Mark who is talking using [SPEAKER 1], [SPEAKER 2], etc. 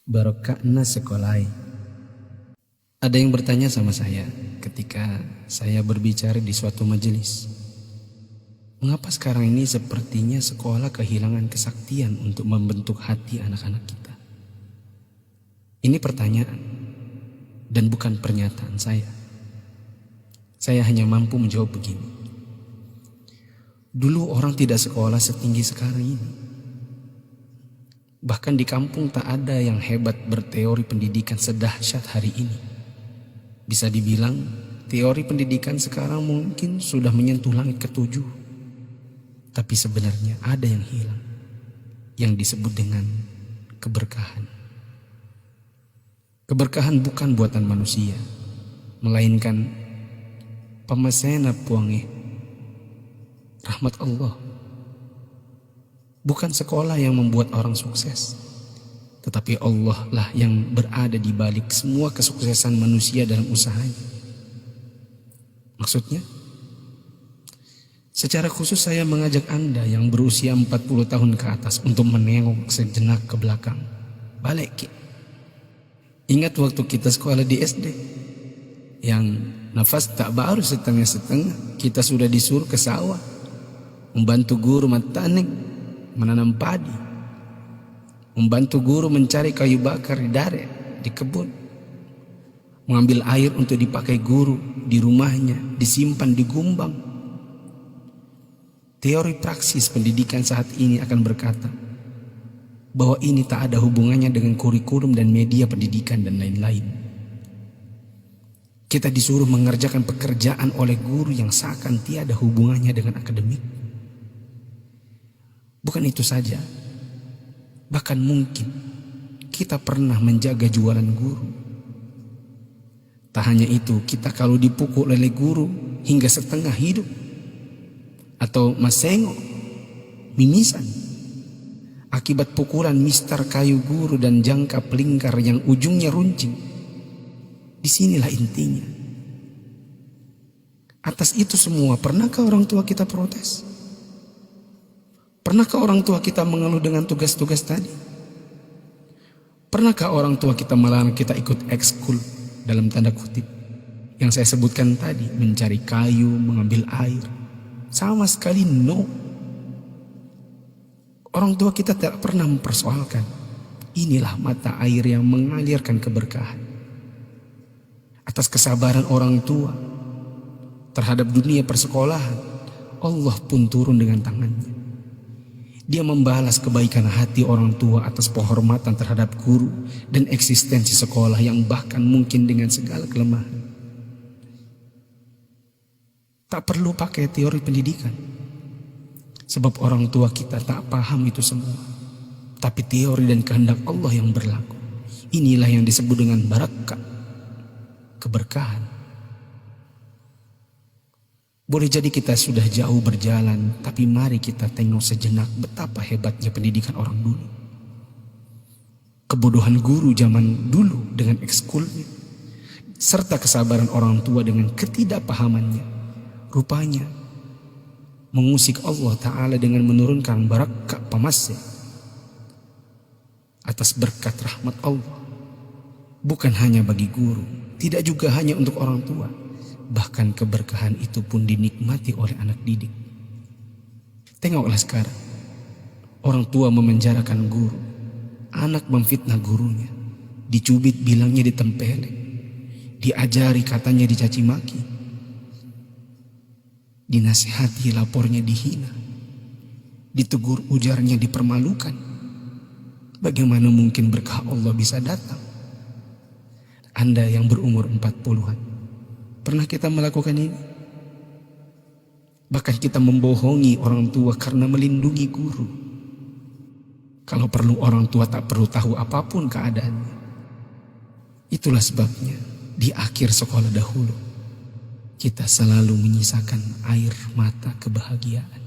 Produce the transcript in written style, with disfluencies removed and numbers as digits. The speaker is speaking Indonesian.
[SPEAKER 1] Barokahna sekolai. Ada yang bertanya sama saya ketika saya berbicara di suatu majelis. Mengapa sekarang ini sepertinya sekolah kehilangan kesaktian untuk membentuk hati anak-anak kita? Ini pertanyaan dan bukan pernyataan saya. Saya hanya mampu menjawab begini. Dulu orang tidak sekolah setinggi sekarang ini. Bahkan di kampung tak ada yang hebat berteori pendidikan sedahsyat hari ini. Bisa dibilang teori pendidikan sekarang mungkin sudah menyentuh langit ketujuh. Tapi sebenarnya ada yang hilang, yang disebut dengan keberkahan. Keberkahan bukan buatan manusia, melainkan pemasena puange, rahmat Allah. Bukan sekolah yang membuat orang sukses, tetapi Allah lah yang berada di balik semua kesuksesan manusia dalam usahanya. Maksudnya, secara khusus saya mengajak Anda yang berusia 40 tahun ke atas untuk menengok sejenak ke belakang. Balik. Ingat waktu kita sekolah di SD, yang nafas tak baru setengah-setengah, kita sudah disuruh ke sawah, membantu guru matanik, menanam padi, membantu guru mencari kayu bakar di dare, di kebun, mengambil air untuk dipakai guru di rumahnya, disimpan di gumbang. Teori praksis pendidikan saat ini akan berkata bahwa ini tak ada hubungannya dengan kurikulum dan media pendidikan dan lain-lain. Kita disuruh mengerjakan pekerjaan oleh guru yang seakan tiada hubungannya dengan akademik. Bukan itu saja, bahkan mungkin kita pernah menjaga jualan guru. Tak hanya itu, kita kalau dipukul oleh guru hingga setengah hidup, atau masengo, mimisan, akibat pukulan mistar kayu guru dan jangka pelingkar yang ujungnya runcing. Disinilah intinya. Atas itu semua, pernahkah orang tua kita protes? Pernahkah orang tua kita mengeluh dengan tugas-tugas tadi? Pernahkah orang tua kita melarang kita ikut ekskul dalam tanda kutip yang saya sebutkan tadi, mencari kayu, mengambil air? Sama sekali no. Orang tua kita tidak pernah mempersoalkan. Inilah mata air yang mengalirkan keberkahan. Atas kesabaran orang tua terhadap dunia persekolahan, Allah pun turun dengan tangannya. Dia membalas kebaikan hati orang tua atas penghormatan terhadap guru dan eksistensi sekolah yang bahkan mungkin dengan segala kelemahan. Tak perlu pakai teori pendidikan, sebab orang tua kita tak paham itu semua. Tapi teori dan kehendak Allah yang berlaku. Inilah yang disebut dengan barakah, keberkahan. Boleh jadi kita sudah jauh berjalan, tapi mari kita tengok sejenak betapa hebatnya pendidikan orang dulu. Kebodohan guru zaman dulu dengan ekskulnya, serta kesabaran orang tua dengan ketidakpahamannya, rupanya mengusik Allah Ta'ala dengan menurunkan barakah pamasya atas berkat rahmat Allah. Bukan hanya bagi guru, tidak juga hanya untuk orang tua. Bahkan keberkahan itu pun dinikmati oleh anak didik. Tengoklah sekarang, orang tua memenjarakan guru, anak memfitnah gurunya, dicubit bilangnya ditempeleng, diajari katanya dicaci maki, dinasihati lapornya dihina, ditegur ujarnya dipermalukan. Bagaimana mungkin berkah Allah bisa datang? Anda yang berumur 40-an, pernah kita melakukan ini? Bahkan kita membohongi orang tua karena melindungi guru. Kalau perlu orang tua tak perlu tahu apapun keadaannya. Itulah sebabnya di akhir sekolah dahulu kita selalu menyisakan air mata kebahagiaan.